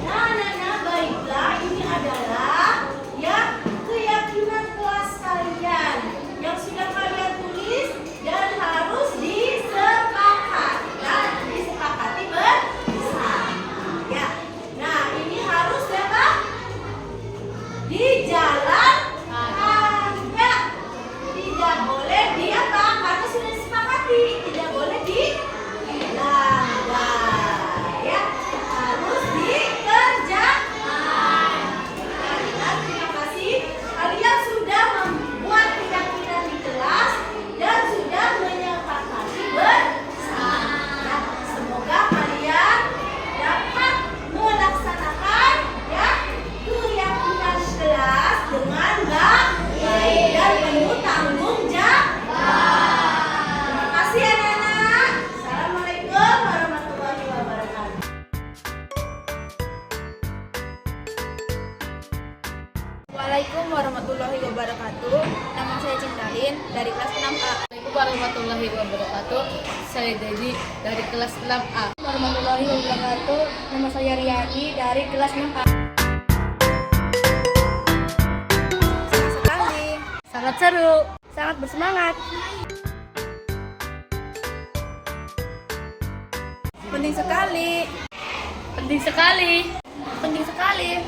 Nah, anak-anak, baiklah, ini adalah ya keyakinan kelas kalian yang sudah kalian tulis dan harus disepakati bersama ya. Nah, ini harus apa? Dijalankan ya. Tidak boleh di apa? Karena sudah disepakati, tidak boleh dilanggar ya. Harus dikerjakan. Nah, terima kasih. Kalian sudah membuat keyakinan di kelas dan sudah menyepakati bersama. Nah, semoga kalian dapat melaksanakan ya keyakinan kelas dengan baik dan penuh tanggung jawab. Terima kasih anak-anak. Assalamualaikum warahmatullahi wabarakatuh. Waalaikumsalam warahmatullahi wabarakatuh. Nama saya Cintalin dari kelas 6A. Assalamualaikum warahmatullahi wabarakatuh. Saya Dedi dari kelas 6A. Warahmatullahi wabarakatuh. Nama saya Riyadi dari kelas 6A. Senang sekali. Sangat seru. Sangat bersemangat. Penting sekali. Penting sekali. Penting sekali.